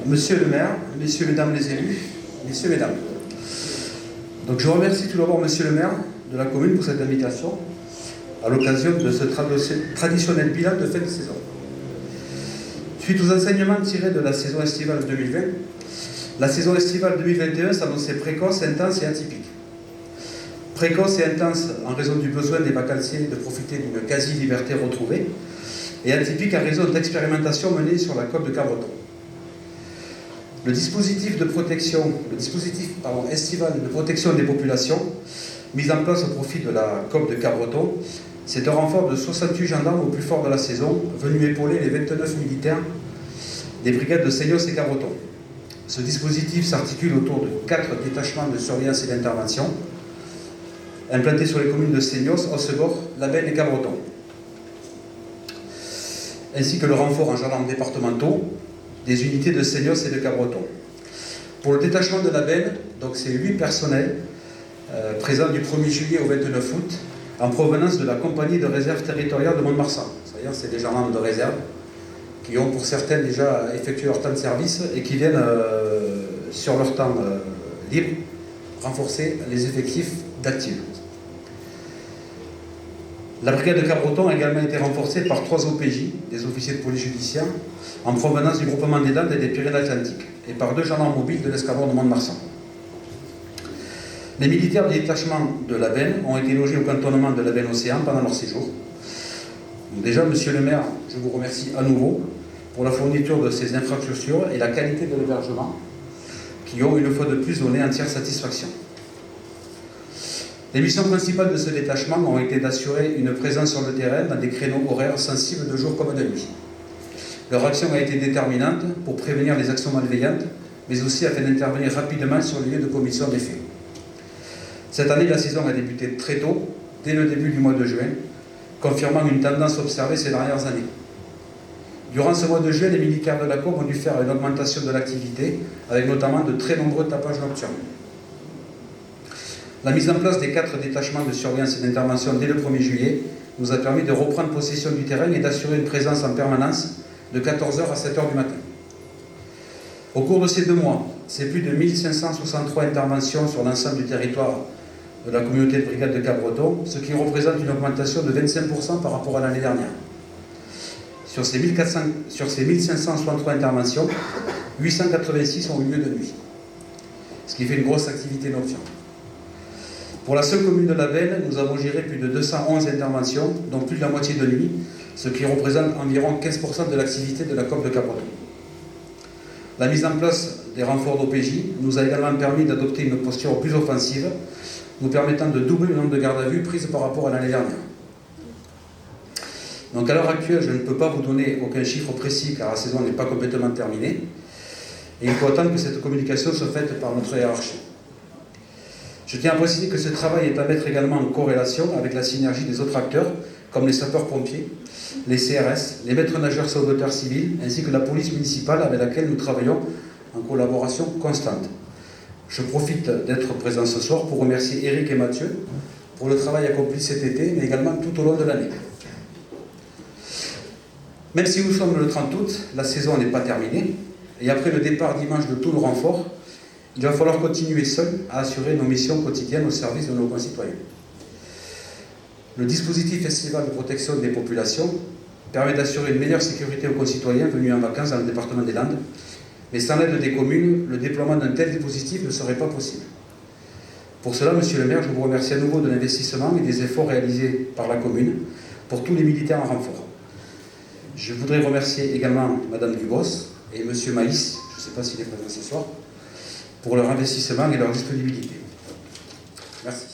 Monsieur le maire, messieurs, mesdames les élus, messieurs, mesdames. Donc je remercie tout d'abord monsieur le maire de la commune pour cette invitation à l'occasion de ce traditionnel bilan de fin de saison. Suite aux enseignements tirés de la saison estivale 2020, la saison estivale 2021 s'annonçait précoce, intense et atypique. Précoce et intense en raison du besoin des vacanciers de profiter d'une quasi-liberté retrouvée, et atypique en raison d'expérimentations menées sur la côte de Cabreton. Le dispositif estival de protection des populations, mis en place au profit de la COP de Cabreton, c'est un renfort de 68 gendarmes au plus fort de la saison, venus épauler les 29 militaires des brigades de Seignos et Cabreton. Ce dispositif s'articule autour de 4 détachements de surveillance et d'intervention, implantés sur les communes de Seignos, Hossegor, Labenne et Cabreton, ainsi que le renfort en gendarmes départementaux des unités de Seignos et de Cabreton. Pour le détachement de Labenne, donc c'est 8 personnels présents du 1er juillet au 29 août en provenance de la compagnie de réserve territoriale de Mont-de-Marsan. C'est-à-dire c'est des gendarmes de réserve qui ont pour certains déjà effectué leur temps de service et qui viennent sur leur temps libre renforcer les effectifs d'actifs. La brigade de Cabreton a également été renforcée par 3 OPJ, des officiers de police judiciaire, en provenance du groupement des Landes et des Pyrénées-Atlantiques, et par 2 gendarmes mobiles de l'escadron de Mont-de-Marsan. Les militaires du détachement de Labenne ont été logés au cantonnement de Labenne-Océan pendant leur séjour. Donc déjà, monsieur le maire, je vous remercie à nouveau pour la fourniture de ces infrastructures et la qualité de l'hébergement, qui ont une fois de plus donné entière satisfaction. Les missions principales de ce détachement ont été d'assurer une présence sur le terrain dans des créneaux horaires sensibles de jour comme de nuit. Leur action a été déterminante pour prévenir les actions malveillantes, mais aussi afin d'intervenir rapidement sur les lieux de commission des faits. Cette année, la saison a débuté très tôt, dès le début du mois de juin, confirmant une tendance observée ces dernières années. Durant ce mois de juin, les militaires de la COP ont dû faire une augmentation de l'activité, avec notamment de très nombreux tapages nocturnes. La mise en place des 4 détachements de surveillance et d'intervention dès le 1er juillet nous a permis de reprendre possession du terrain et d'assurer une présence en permanence de 14h à 7h du matin. Au cours de ces 2 mois, c'est plus de 1563 interventions sur l'ensemble du territoire de la communauté de brigade de Cabreton, ce qui représente une augmentation de 25% par rapport à l'année dernière. Sur ces 1563 interventions, 886 ont eu lieu de nuit, ce qui fait une grosse activité nocturne. Pour la seule commune de Labenne, nous avons géré plus de 211 interventions, dont plus de la moitié de nuit, ce qui représente environ 15% de l'activité de la COP de Cabreton. La mise en place des renforts d'OPJ nous a également permis d'adopter une posture plus offensive, nous permettant de doubler le nombre de gardes à vue prises par rapport à l'année dernière. Donc à l'heure actuelle, je ne peux pas vous donner aucun chiffre précis car la saison n'est pas complètement terminée, et il faut attendre que cette communication soit faite par notre hiérarchie. Je tiens à préciser que ce travail est à mettre également en corrélation avec la synergie des autres acteurs, comme les sapeurs-pompiers, les CRS, les maîtres nageurs sauveteurs civils, ainsi que la police municipale avec laquelle nous travaillons en collaboration constante. Je profite d'être présent ce soir pour remercier Eric et Mathieu pour le travail accompli cet été, mais également tout au long de l'année. Même si nous sommes le 30 août, la saison n'est pas terminée, et après le départ dimanche de tout le renfort, il va falloir continuer seul à assurer nos missions quotidiennes au service de nos concitoyens. Le dispositif estival de protection des populations permet d'assurer une meilleure sécurité aux concitoyens venus en vacances dans le département des Landes, mais sans l'aide des communes, le déploiement d'un tel dispositif ne serait pas possible. Pour cela, monsieur le maire, je vous remercie à nouveau de l'investissement et des efforts réalisés par la commune pour tous les militaires en renfort. Je voudrais remercier également madame Dubos et monsieur Maïs, je ne sais pas s'il est présent ce soir, pour leur investissement et leur disponibilité. Merci.